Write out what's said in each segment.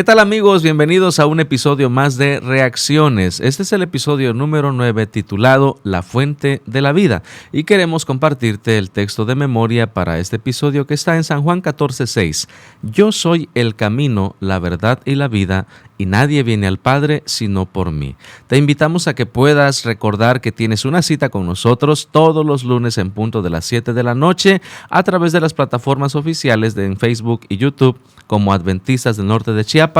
¿Qué tal amigos? Bienvenidos a un episodio más de Reacciones. Este es el episodio número 9 titulado La Fuente de la Vida y queremos compartirte el texto de memoria para este episodio que está en San Juan 14:6. Yo soy el camino, la verdad y la vida y nadie viene al Padre sino por mí. Te invitamos a que puedas recordar que tienes una cita con nosotros todos los lunes en punto de las 7 de la noche a través de las plataformas oficiales en Facebook y YouTube como Adventistas del Norte de Chiapas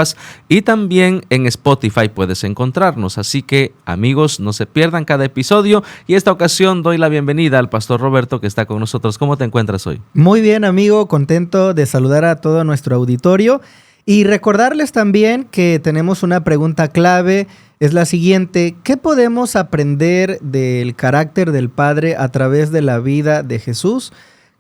y también en Spotify puedes encontrarnos. Así que amigos, no se pierdan cada episodio y esta ocasión doy la bienvenida al Pastor Roberto que está con nosotros. ¿Cómo te encuentras hoy? Muy bien, amigo, contento de saludar a todo nuestro auditorio y recordarles también que tenemos una pregunta clave. Es la siguiente: ¿qué podemos aprender del carácter del Padre a través de la vida de Jesús?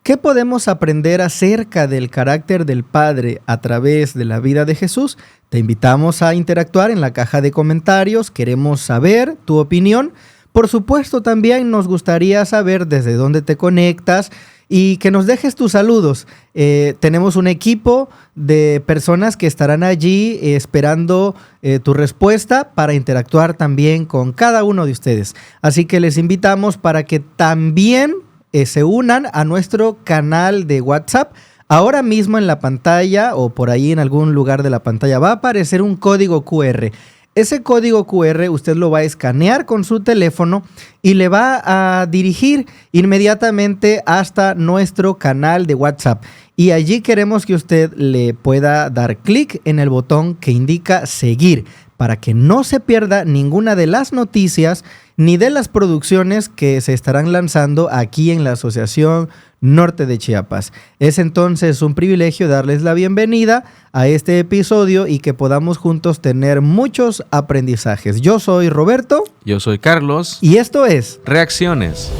¿Qué podemos aprender acerca del carácter del Padre a través de la vida de Jesús? Te invitamos a interactuar en la caja de comentarios. Queremos saber tu opinión. Por supuesto, también nos gustaría saber desde dónde te conectas y que nos dejes tus saludos. Tenemos un equipo de personas que estarán allí esperando tu respuesta para interactuar también con cada uno de ustedes. Así que les invitamos para que también se unan a nuestro canal de WhatsApp. Ahora mismo en la pantalla o por ahí en algún lugar de la pantalla va a aparecer un código QR. Ese código QR usted lo va a escanear con su teléfono y le va a dirigir inmediatamente hasta nuestro canal de WhatsApp. Y allí queremos que usted le pueda dar clic en el botón que indica seguir para que no se pierda ninguna de las noticias ni de las producciones que se estarán lanzando aquí en la Asociación Norte de Chiapas. Es entonces un privilegio darles la bienvenida a este episodio y que podamos juntos tener muchos aprendizajes. Yo soy Roberto. Yo soy Carlos. Y esto es Reacciones.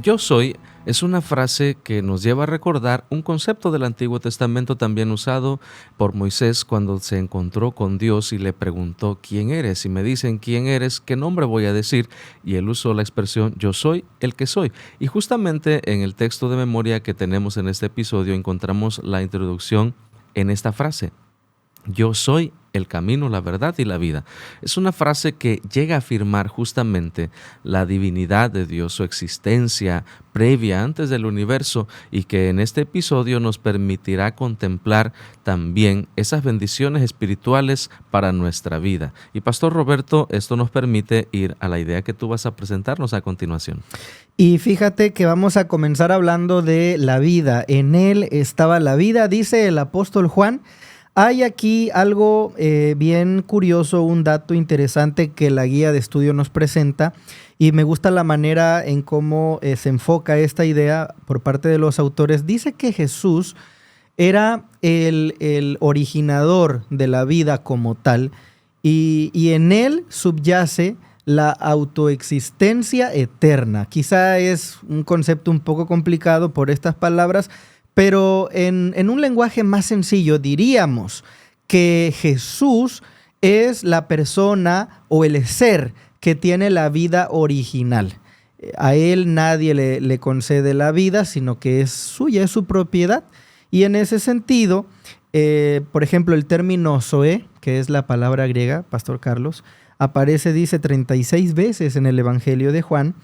Yo soy es una frase que nos lleva a recordar un concepto del Antiguo Testamento también usado por Moisés cuando se encontró con Dios y le preguntó ¿quién eres? Y me dicen ¿quién eres? ¿Qué nombre voy a decir? Y él usó la expresión yo soy el que soy. Y justamente en el texto de memoria que tenemos en este episodio encontramos la introducción en esta frase. Yo soy el camino, la verdad y la vida. Es una frase que llega a afirmar justamente la divinidad de Dios, su existencia previa antes del universo y que en este episodio nos permitirá contemplar también esas bendiciones espirituales para nuestra vida. Y Pastor Roberto, esto nos permite ir a la idea que tú vas a presentarnos a continuación. Y fíjate que vamos a comenzar hablando de la vida. En él estaba la vida, dice el apóstol Juan. Hay aquí algo bien curioso, un dato interesante que la guía de estudio nos presenta y me gusta la manera en cómo se enfoca esta idea por parte de los autores. Dice que Jesús era el originador de la vida como tal y en él subyace la autoexistencia eterna. Quizá es un concepto un poco complicado por estas palabras, pero en un lenguaje más sencillo diríamos que Jesús es la persona o el ser que tiene la vida original. A él nadie le concede la vida, sino que es suya, es su propiedad. Y en ese sentido, por ejemplo, el término zoe, que es la palabra griega, Pastor Carlos, aparece, dice, 36 veces en el Evangelio de Juan,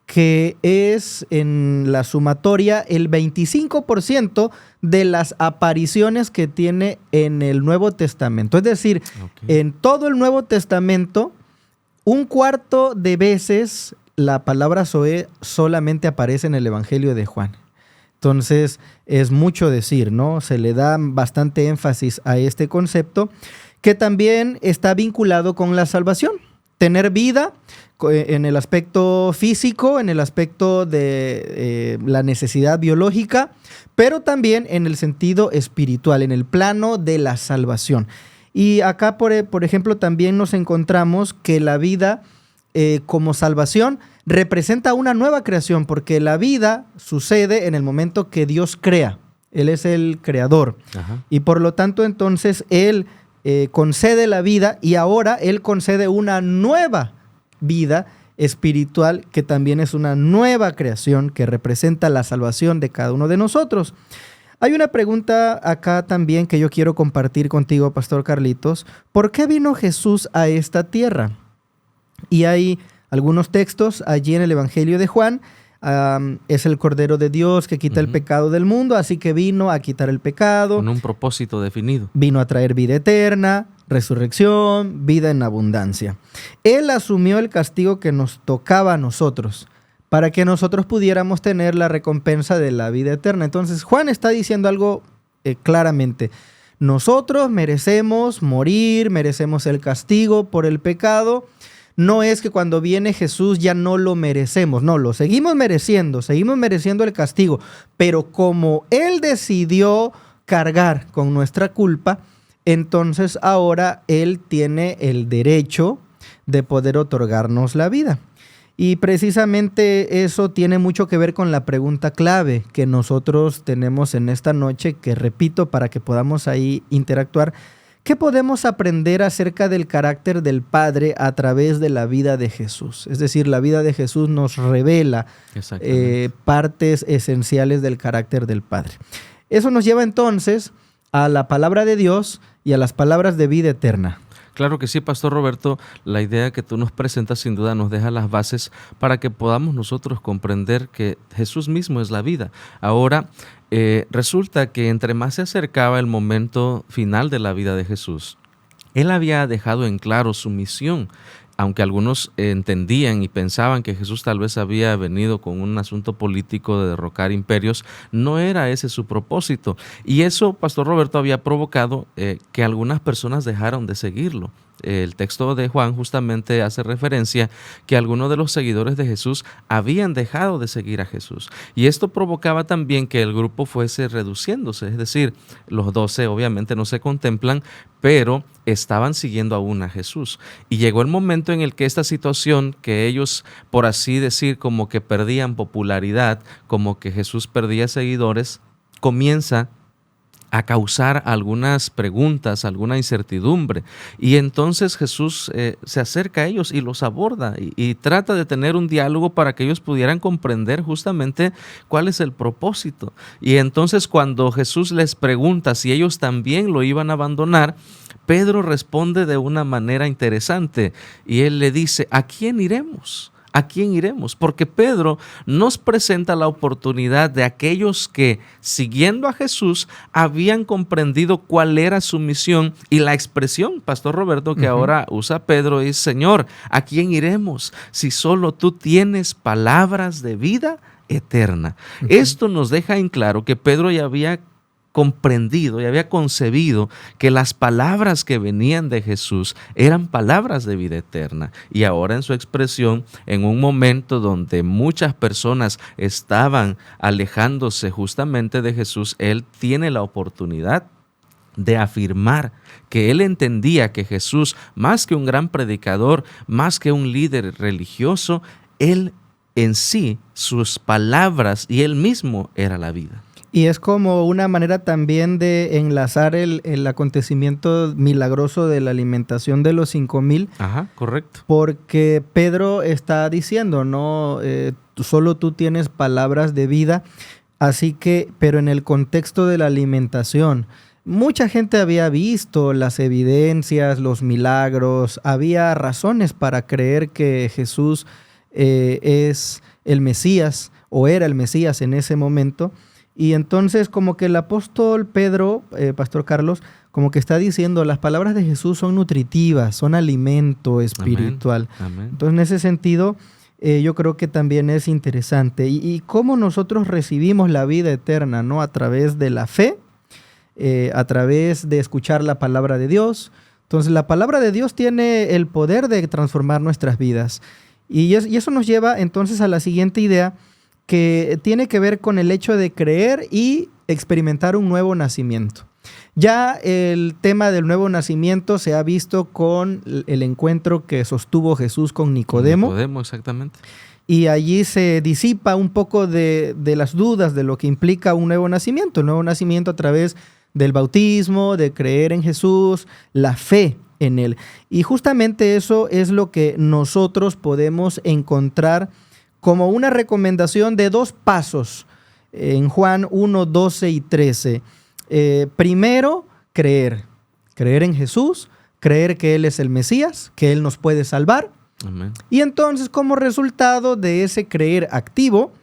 que es en la sumatoria el 25% de las apariciones que tiene en el Nuevo Testamento. Es decir, en todo el Nuevo Testamento, un cuarto de veces la palabra zoe solamente aparece en el Evangelio de Juan. Entonces, es mucho decir, ¿no? Se le da bastante énfasis a este concepto que también está vinculado con la salvación. Tener vida en el aspecto físico, en el aspecto de la necesidad biológica, pero también en el sentido espiritual, en el plano de la salvación. Y acá, por ejemplo, también nos encontramos que la vida como salvación representa una nueva creación, porque la vida sucede en el momento que Dios crea. Él es el creador. Ajá. Y por lo tanto, entonces, Él concede la vida y ahora Él concede una nueva vida espiritual que también es una nueva creación que representa la salvación de cada uno de nosotros. Hay una pregunta acá también que yo quiero compartir contigo, Pastor Carlitos. ¿Por qué vino Jesús a esta tierra? Y hay algunos textos allí en el Evangelio de Juan. Es el Cordero de Dios que quita el pecado del mundo, así que vino a quitar el pecado. Con un propósito definido. Vino a traer vida eterna, resurrección, vida en abundancia. Él asumió el castigo que nos tocaba a nosotros para que nosotros pudiéramos tener la recompensa de la vida eterna. Entonces Juan está diciendo algo claramente. Nosotros merecemos morir, merecemos el castigo por el pecado. No es que cuando viene Jesús ya no lo merecemos, no, lo seguimos mereciendo el castigo, pero como Él decidió cargar con nuestra culpa, entonces ahora Él tiene el derecho de poder otorgarnos la vida. Y precisamente eso tiene mucho que ver con la pregunta clave que nosotros tenemos en esta noche, que repito para que podamos ahí interactuar. ¿Qué podemos aprender acerca del carácter del Padre a través de la vida de Jesús? Es decir, la vida de Jesús nos revela partes esenciales del carácter del Padre. Eso nos lleva entonces a la palabra de Dios y a las palabras de vida eterna. Claro que sí, Pastor Roberto. La idea que tú nos presentas sin duda nos deja las bases para que podamos nosotros comprender que Jesús mismo es la vida. Ahora, resulta que entre más se acercaba el momento final de la vida de Jesús, Él había dejado en claro su misión. Aunque algunos entendían y pensaban que Jesús tal vez había venido con un asunto político de derrocar imperios, no era ese su propósito. Y eso, Pastor Roberto, había provocado que algunas personas dejaron de seguirlo. El texto de Juan justamente hace referencia que algunos de los seguidores de Jesús habían dejado de seguir a Jesús. Y esto provocaba también que el grupo fuese reduciéndose. Es decir, los 12 obviamente no se contemplan, pero estaban siguiendo aún a Jesús. Y llegó el momento en el que esta situación, que ellos, por así decir, como que perdían popularidad, como que Jesús perdía seguidores, comienza a causar algunas preguntas, alguna incertidumbre. Y entonces Jesús se acerca a ellos y los aborda y trata de tener un diálogo para que ellos pudieran comprender justamente cuál es el propósito. Y entonces cuando Jesús les pregunta si ellos también lo iban a abandonar, Pedro responde de una manera interesante y él le dice: ¿a quién iremos? ¿A quién iremos? Porque Pedro nos presenta la oportunidad de aquellos que, siguiendo a Jesús, habían comprendido cuál era su misión. Y la expresión, Pastor Roberto, que ahora usa Pedro es: Señor, ¿a quién iremos si solo tú tienes palabras de vida eterna? Esto nos deja en claro que Pedro ya había comprendido y había concebido que las palabras que venían de Jesús eran palabras de vida eterna. Y ahora en su expresión, en un momento donde muchas personas estaban alejándose justamente de Jesús, Él tiene la oportunidad de afirmar que Él entendía que Jesús, más que un gran predicador, más que un líder religioso, Él en sí, sus palabras y Él mismo era la vida. Y es como una manera también de enlazar el acontecimiento milagroso de la alimentación de los 5,000. Ajá, correcto. Porque Pedro está diciendo, no, solo tú tienes palabras de vida, así que, pero en el contexto de la alimentación, mucha gente había visto las evidencias, los milagros, había razones para creer que Jesús es el Mesías o era el Mesías en ese momento. Y entonces como que el apóstol Pedro, Pastor Carlos, como que está diciendo, las palabras de Jesús son nutritivas, son alimento espiritual. Amén. Entonces en ese sentido yo creo que también es interesante. Y cómo nosotros recibimos la vida eterna, ¿no? A través de la fe, a través de escuchar la palabra de Dios. Entonces la palabra de Dios tiene el poder de transformar nuestras vidas. Y eso nos lleva entonces a la siguiente idea, que tiene que ver con el hecho de creer y experimentar un nuevo nacimiento. Ya el tema del nuevo nacimiento se ha visto con el encuentro que sostuvo Jesús con Nicodemo. Nicodemo, exactamente. Y allí se disipa un poco de las dudas de lo que implica un nuevo nacimiento. El nuevo nacimiento a través del bautismo, de creer en Jesús, la fe en Él. Y justamente eso es lo que nosotros podemos encontrar como una recomendación de 2 pasos en Juan 1, 12 y 13. Primero, creer en Jesús, creer que Él es el Mesías, que Él nos puede salvar. Amén. Y entonces, como resultado de ese creer activo,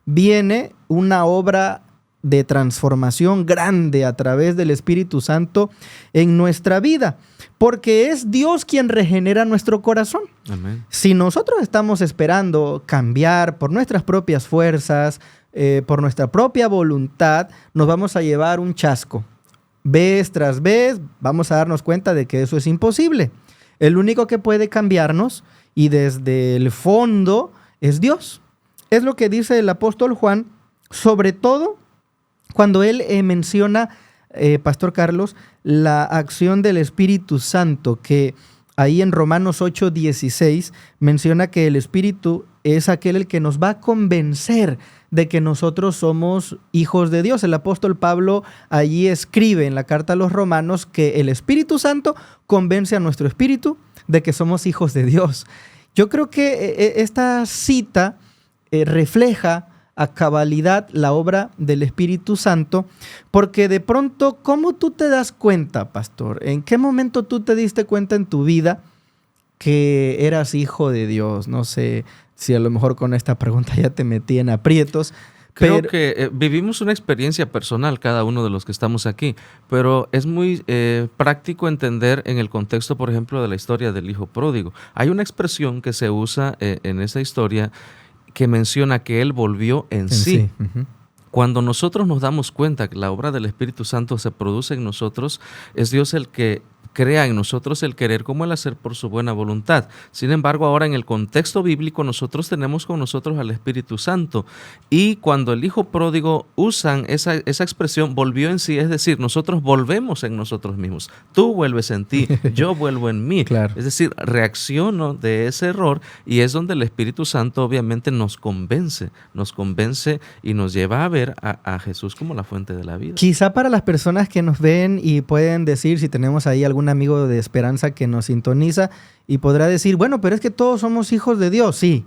viene una obra de transformación grande a través del Espíritu Santo en nuestra vida, porque es Dios quien regenera nuestro corazón. Amén. Si nosotros estamos esperando cambiar por nuestras propias fuerzas, por nuestra propia voluntad, nos vamos a llevar un chasco. Vez tras vez vamos a darnos cuenta de que eso es imposible. El único que puede cambiarnos y desde el fondo es Dios. Es lo que dice el apóstol Juan, sobre todo cuando él menciona, Pastor Carlos, la acción del Espíritu Santo, que ahí en Romanos 8:16 menciona que el Espíritu es aquel el que nos va a convencer de que nosotros somos hijos de Dios. El apóstol Pablo allí escribe en la carta a los Romanos que el Espíritu Santo convence a nuestro espíritu de que somos hijos de Dios. Yo creo que esta cita refleja a cabalidad la obra del Espíritu Santo, porque de pronto, ¿cómo tú te das cuenta, pastor? ¿En qué momento tú te diste cuenta en tu vida que eras hijo de Dios? No sé si a lo mejor con esta pregunta ya te metí en aprietos. Creo que vivimos una experiencia personal cada uno de los que estamos aquí, pero es muy práctico entender en el contexto, por ejemplo, de la historia del hijo pródigo. Hay una expresión que se usa en esa historia que menciona que él volvió en sí. Uh-huh. Cuando nosotros nos damos cuenta que la obra del Espíritu Santo se produce en nosotros, es Dios el que crea en nosotros el querer como el hacer por su buena voluntad. Sin embargo, ahora en el contexto bíblico nosotros tenemos con nosotros al Espíritu Santo, y cuando el hijo pródigo usan esa expresión, volvió en sí, es decir, nosotros volvemos en nosotros mismos. Tú vuelves en ti, yo vuelvo en mí. Claro. Es decir, reacciono de ese error, y es donde el Espíritu Santo obviamente nos convence y nos lleva a ver a Jesús como la fuente de la vida. Quizá para las personas que nos ven y pueden decir, si tenemos ahí algún amigo de Esperanza que nos sintoniza y podrá decir, bueno, pero es que todos somos hijos de Dios. Sí,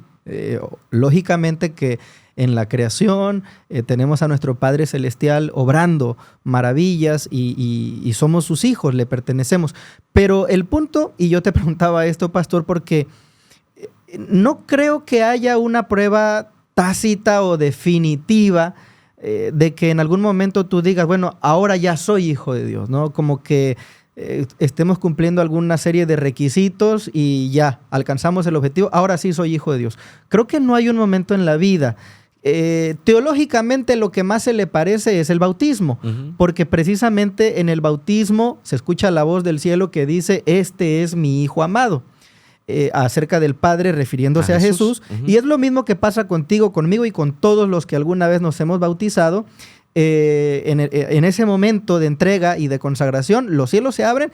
lógicamente que en la creación tenemos a nuestro Padre Celestial obrando maravillas y somos sus hijos, le pertenecemos. Pero el punto, y yo te preguntaba esto, pastor, porque no creo que haya una prueba tácita o definitiva de que en algún momento tú digas, bueno, ahora ya soy hijo de Dios, ¿no? Como que estemos cumpliendo alguna serie de requisitos y ya alcanzamos el objetivo, ahora sí soy hijo de Dios. Creo que no hay un momento en la vida. Teológicamente lo que más se le parece es el bautismo, porque precisamente en el bautismo se escucha la voz del cielo que dice, este es mi hijo amado, acerca del Padre refiriéndose a Jesús. Y es lo mismo que pasa contigo, conmigo y con todos los que alguna vez nos hemos bautizado. En ese momento de entrega y de consagración, los cielos se abren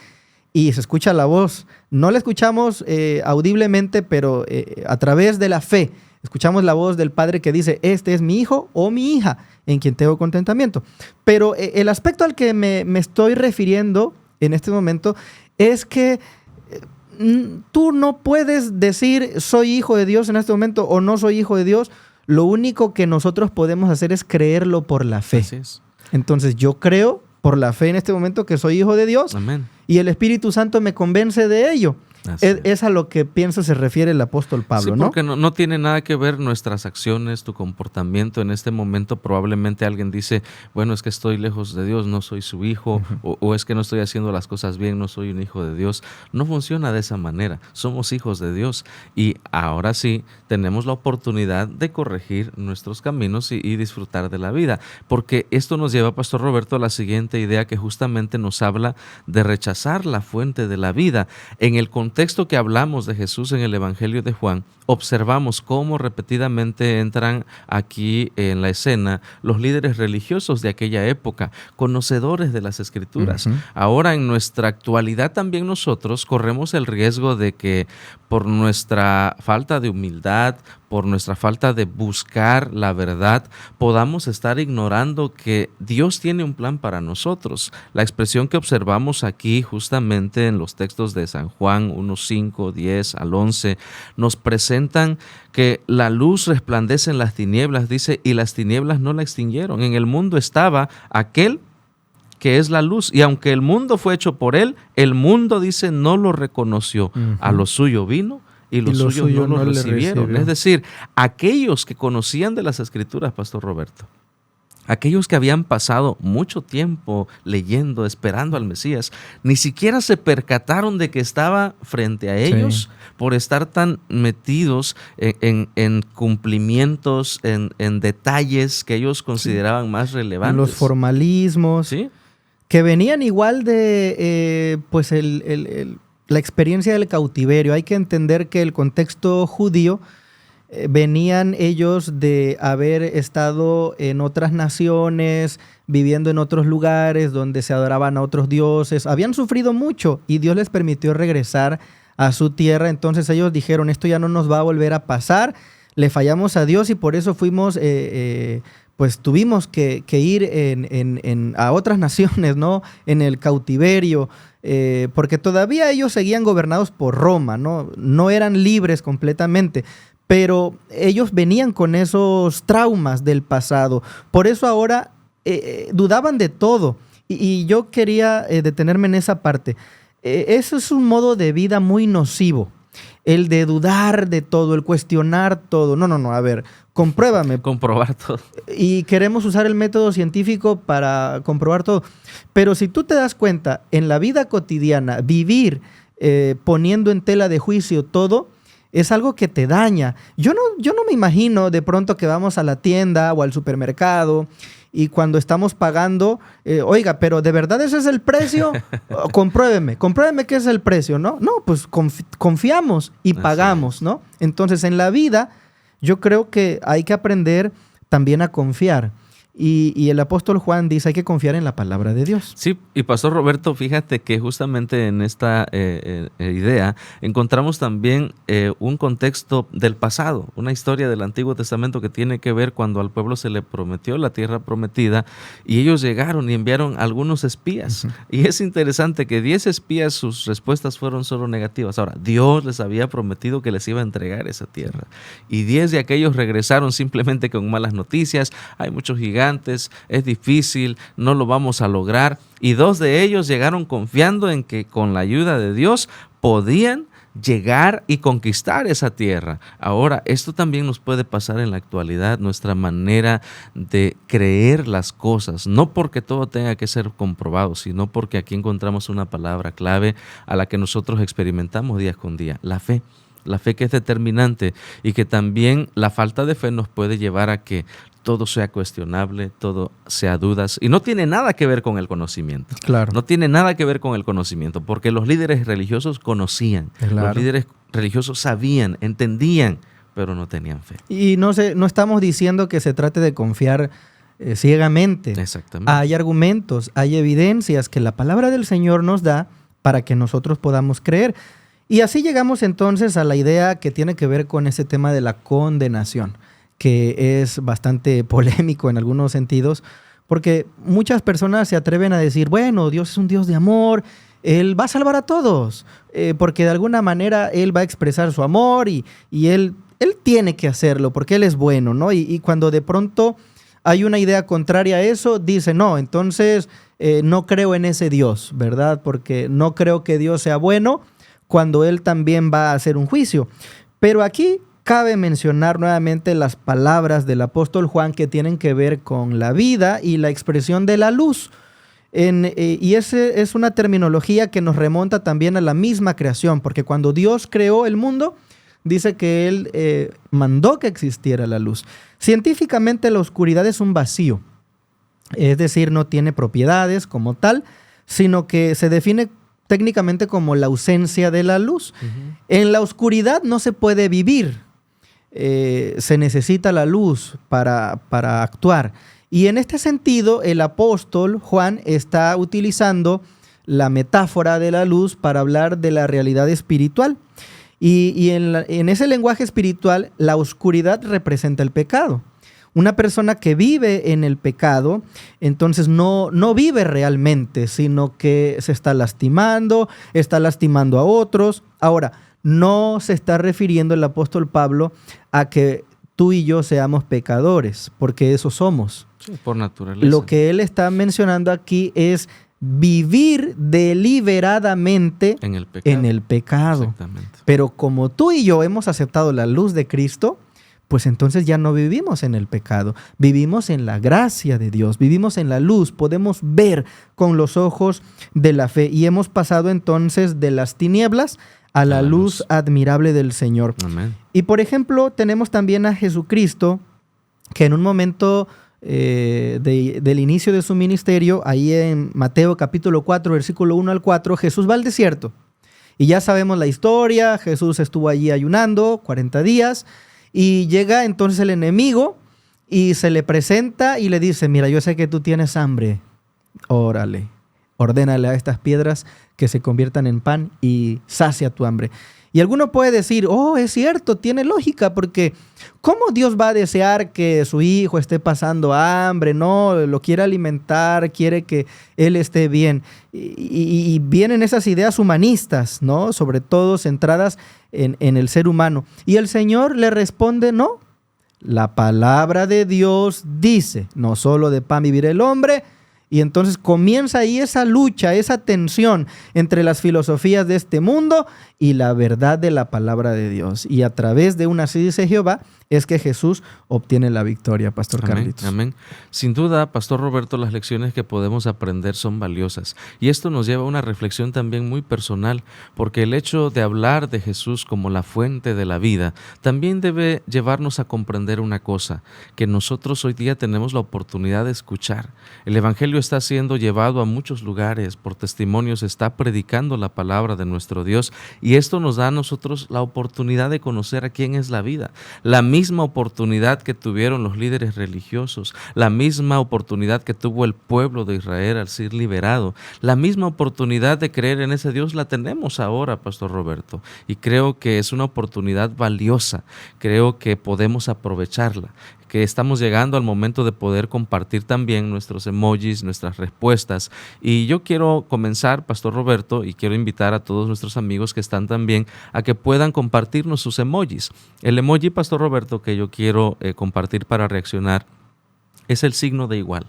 y se escucha la voz. No la escuchamos audiblemente, pero a través de la fe escuchamos la voz del Padre que dice, este es mi hijo o mi hija, en quien tengo contentamiento. Pero el aspecto al que me estoy refiriendo en este momento es que tú no puedes decir soy hijo de Dios en este momento o no soy hijo de Dios. Lo único que nosotros podemos hacer es creerlo por la fe. Así es. Entonces yo creo por la fe en este momento que soy hijo de Dios. Amén. Y el Espíritu Santo me convence de ello. Es a lo que pienso se refiere el apóstol Pablo, sí, ¿no? Porque no tiene nada que ver nuestras acciones, tu comportamiento. En este momento probablemente alguien dice, bueno, es que estoy lejos de Dios, no soy su hijo, o es que no estoy haciendo las cosas bien, no soy un hijo de Dios. No funciona de esa manera. Somos hijos de Dios y ahora sí tenemos la oportunidad de corregir nuestros caminos y disfrutar de la vida. Porque esto nos lleva, Pastor Roberto, a la siguiente idea que justamente nos habla de rechazar la fuente de la vida. En el contexto contexto que hablamos de Jesús en el Evangelio de Juan, observamos cómo repetidamente entran aquí en la escena los líderes religiosos de aquella época, conocedores de las Escrituras. Ujú. Ahora, en nuestra actualidad también nosotros corremos el riesgo de que por nuestra falta de humildad, por nuestra falta de buscar la verdad, podamos estar ignorando que Dios tiene un plan para nosotros. La expresión que observamos aquí justamente en los textos de San Juan 1:5, 10 al 11, nos presentan que la luz resplandece en las tinieblas, dice, y las tinieblas no la extinguieron. En el mundo estaba aquel que es la luz, y aunque el mundo fue hecho por él, el mundo, dice, no lo reconoció. A lo suyo vino y los suyos no lo recibieron. Es decir, aquellos que conocían de las Escrituras, Pastor Roberto, aquellos que habían pasado mucho tiempo leyendo, esperando al Mesías, ni siquiera se percataron de que estaba frente a ellos por estar tan metidos en cumplimientos, en detalles que ellos consideraban más relevantes. Los formalismos, ¿sí?, que venían igual de pues la experiencia del cautiverio. Hay que entender que el contexto judío, venían ellos de haber estado en otras naciones, viviendo en otros lugares donde se adoraban a otros dioses. Habían sufrido mucho y Dios les permitió regresar a su tierra. Entonces ellos dijeron, esto ya no nos va a volver a pasar, le fallamos a Dios y por eso fuimos... pues tuvimos que ir a otras naciones, ¿no? En el cautiverio, porque todavía ellos seguían gobernados por Roma, ¿no? No eran libres completamente, pero ellos venían con esos traumas del pasado. Por eso ahora dudaban de todo. Y yo quería detenerme en esa parte. Eso es un modo de vida muy nocivo. El de dudar de todo, el cuestionar todo. No, a ver, compruébame. Comprobar todo. Y queremos usar el método científico para comprobar todo. Pero si tú te das cuenta, en la vida cotidiana, vivir poniendo en tela de juicio todo, es algo que te daña. Yo no me imagino de pronto que vamos a la tienda o al supermercado y cuando estamos pagando, oiga, pero ¿de verdad ese es el precio? Compruébeme que es el precio, ¿no? No, pues confiamos y pagamos, ¿no? Entonces, en la vida, yo creo que hay que aprender también a confiar. Y el apóstol Juan dice, hay que confiar en la palabra de Dios. Sí, y Pastor Roberto, fíjate que justamente en esta idea encontramos también un contexto del pasado, una historia del Antiguo Testamento que tiene que ver cuando al pueblo se le prometió la tierra prometida y ellos llegaron y enviaron algunos espías. Uh-huh. Y es interesante que 10 espías, sus respuestas fueron solo negativas. Ahora, Dios les había prometido que les iba a entregar esa tierra. Y 10 de aquellos regresaron simplemente con malas noticias. Hay muchos gigantes, es difícil, no lo vamos a lograr. Y 2 de ellos llegaron confiando en que con la ayuda de Dios podían llegar y conquistar esa tierra. Ahora, esto también nos puede pasar en la actualidad, nuestra manera de creer las cosas, no porque todo tenga que ser comprobado, sino porque aquí encontramos una palabra clave a la que nosotros experimentamos día con día, la fe. La fe que es determinante y que también la falta de fe nos puede llevar a que todo sea cuestionable, todo sea dudas. Y no tiene nada que ver con el conocimiento. Claro. No tiene nada que ver con el conocimiento, porque los líderes religiosos conocían, claro. Los líderes religiosos sabían, entendían, pero no tenían fe. Y no estamos diciendo que se trate de confiar ciegamente. Exactamente. Hay argumentos, hay evidencias que la palabra del Señor nos da para que nosotros podamos creer. Y así llegamos entonces a la idea que tiene que ver con ese tema de la condenación, que es bastante polémico en algunos sentidos, porque muchas personas se atreven a decir, bueno, Dios es un Dios de amor, Él va a salvar a todos, porque de alguna manera Él va a expresar su amor y Él tiene que hacerlo porque Él es bueno, ¿no? Y cuando de pronto hay una idea contraria a eso, dice, no, entonces no creo en ese Dios, ¿verdad? Porque no creo que Dios sea bueno, cuando Él también va a hacer un juicio. Pero aquí cabe mencionar nuevamente las palabras del apóstol Juan que tienen que ver con la vida y la expresión de la luz. Y esa es una terminología que nos remonta también a la misma creación, porque cuando Dios creó el mundo, dice que Él mandó que existiera la luz. Científicamente la oscuridad es un vacío, es decir, no tiene propiedades como tal, sino que se define técnicamente como la ausencia de la luz. En la oscuridad no se puede vivir. Se necesita la luz para actuar. Y en este sentido, el apóstol Juan está utilizando la metáfora de la luz para hablar de la realidad espiritual. Y en ese lenguaje espiritual, la oscuridad representa el pecado. Una persona que vive en el pecado, entonces no vive realmente, sino que se está lastimando a otros. Ahora, no se está refiriendo el apóstol Pablo a que tú y yo seamos pecadores, porque eso somos. Sí, por naturaleza. Lo que él está mencionando aquí es vivir deliberadamente en el pecado. Exactamente. Pero como tú y yo hemos aceptado la luz de Cristo, pues entonces ya no vivimos en el pecado, vivimos en la gracia de Dios, vivimos en la luz, podemos ver con los ojos de la fe y hemos pasado entonces de las tinieblas a la luz admirable del Señor. Amén. Y por ejemplo, tenemos también a Jesucristo, que en un momento del inicio de su ministerio, ahí en Mateo capítulo 4, versículo 1 al 4, Jesús va al desierto. Y ya sabemos la historia, Jesús estuvo allí ayunando 40 días, y llega entonces el enemigo y se le presenta y le dice, mira, yo sé que tú tienes hambre, órale, ordénale a estas piedras que se conviertan en pan y sacia tu hambre. Y alguno puede decir, oh, es cierto, tiene lógica, porque ¿cómo Dios va a desear que su hijo esté pasando hambre? No, lo quiere alimentar, quiere que él esté bien. Y vienen esas ideas humanistas, ¿no? Sobre todo centradas en el ser humano. Y el Señor le responde, no, la palabra de Dios dice, no solo de pan vivirá el hombre. Y entonces comienza ahí esa lucha, esa tensión entre las filosofías de este mundo y la verdad de la palabra de Dios. Y a través de una así dice Jehová, es que Jesús obtiene la victoria, Pastor Carlitos. Amén. Sin duda, Pastor Roberto, las lecciones que podemos aprender son valiosas. Y esto nos lleva a una reflexión también muy personal, porque el hecho de hablar de Jesús como la fuente de la vida también debe llevarnos a comprender una cosa, que nosotros hoy día tenemos la oportunidad de escuchar. El Evangelio está siendo llevado a muchos lugares, por testimonios está predicando la palabra de nuestro Dios, y esto nos da a nosotros la oportunidad de conocer a quién es la vida. La misma oportunidad que tuvieron los líderes religiosos, la misma oportunidad que tuvo el pueblo de Israel al ser liberado, la misma oportunidad de creer en ese Dios la tenemos ahora, Pastor Roberto, y creo que es una oportunidad valiosa, creo que podemos aprovecharla, que estamos llegando al momento de poder compartir también nuestros emojis, nuestras respuestas. Y yo quiero comenzar, Pastor Roberto, y quiero invitar a todos nuestros amigos que están también a que puedan compartirnos sus emojis. El emoji, Pastor Roberto, que yo quiero compartir para reaccionar es el signo de igual.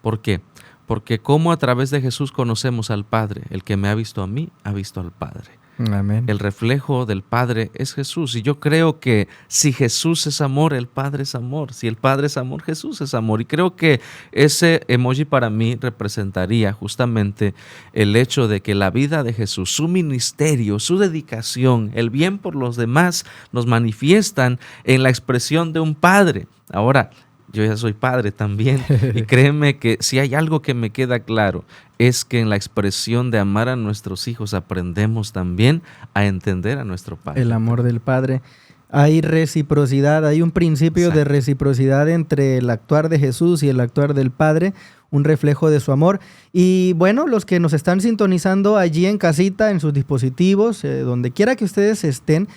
¿Por qué? Porque como a través de Jesús conocemos al Padre, el que me ha visto a mí, ha visto al Padre. Amén. El reflejo del Padre es Jesús, y yo creo que si Jesús es amor, el Padre es amor. Si el Padre es amor, Jesús es amor. Y creo que ese emoji para mí representaría justamente el hecho de que la vida de Jesús, su ministerio, su dedicación, el bien por los demás, nos manifiestan en la expresión de un Padre. Ahora, yo ya soy padre también, y créeme que si hay algo que me queda claro, es que en la expresión de amar a nuestros hijos aprendemos también a entender a nuestro Padre. El amor del Padre. Hay reciprocidad, hay un principio de reciprocidad entre el actuar de Jesús y el actuar del Padre, un reflejo de su amor. Y bueno, los que nos están sintonizando allí en casita, en sus dispositivos, donde quiera que ustedes estén,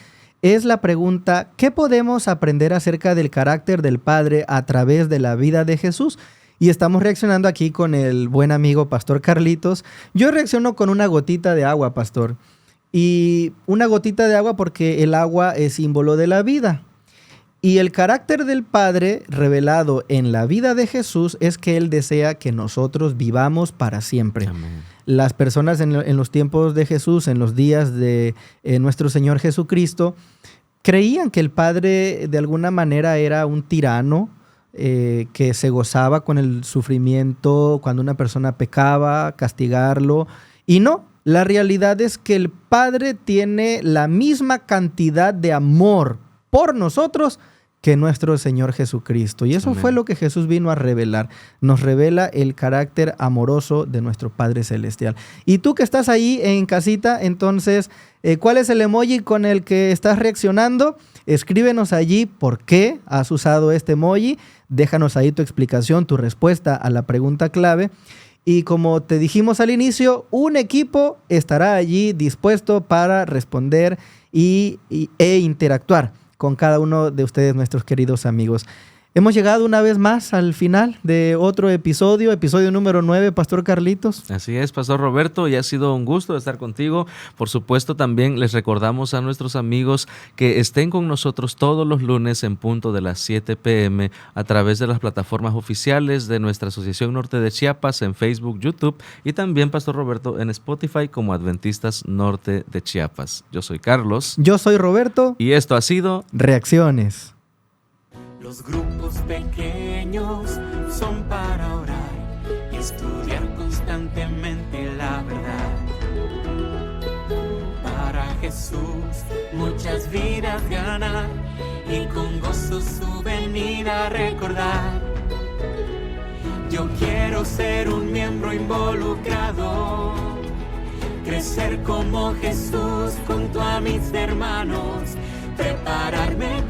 es la pregunta, ¿qué podemos aprender acerca del carácter del Padre a través de la vida de Jesús? Y estamos reaccionando aquí con el buen amigo Pastor Carlitos. Yo reacciono con una gotita de agua, Pastor. Y una gotita de agua porque el agua es símbolo de la vida. Y el carácter del Padre revelado en la vida de Jesús es que Él desea que nosotros vivamos para siempre. Amén. Las personas en los tiempos de Jesús, en los días de nuestro Señor Jesucristo, creían que el Padre de alguna manera era un tirano que se gozaba con el sufrimiento cuando una persona pecaba, castigarlo. Y no, la realidad es que el Padre tiene la misma cantidad de amor por nosotros que nuestro Señor Jesucristo. Y eso fue lo que Jesús vino a revelar. Nos revela el carácter amoroso de nuestro Padre Celestial. Y tú que estás ahí en casita, entonces, ¿cuál es el emoji con el que estás reaccionando? Escríbenos allí por qué has usado este emoji. Déjanos ahí tu explicación, tu respuesta a la pregunta clave. Y como te dijimos al inicio, un equipo estará allí dispuesto para responder e interactuar con cada uno de ustedes, nuestros queridos amigos. Hemos llegado una vez más al final de otro episodio número 9, Pastor Carlitos. Así es, Pastor Roberto, y ha sido un gusto estar contigo. Por supuesto, también les recordamos a nuestros amigos que estén con nosotros todos los lunes en punto de las 7 p.m. a través de las plataformas oficiales de nuestra Asociación Norte de Chiapas en Facebook, YouTube y también, Pastor Roberto, en Spotify como Adventistas Norte de Chiapas. Yo soy Carlos. Yo soy Roberto. Y esto ha sido Reacciones. Los grupos pequeños son para orar y estudiar constantemente la verdad. Para Jesús muchas vidas ganar y con gozo su venida recordar. Yo quiero ser un miembro involucrado, crecer como Jesús junto a mis hermanos, prepararme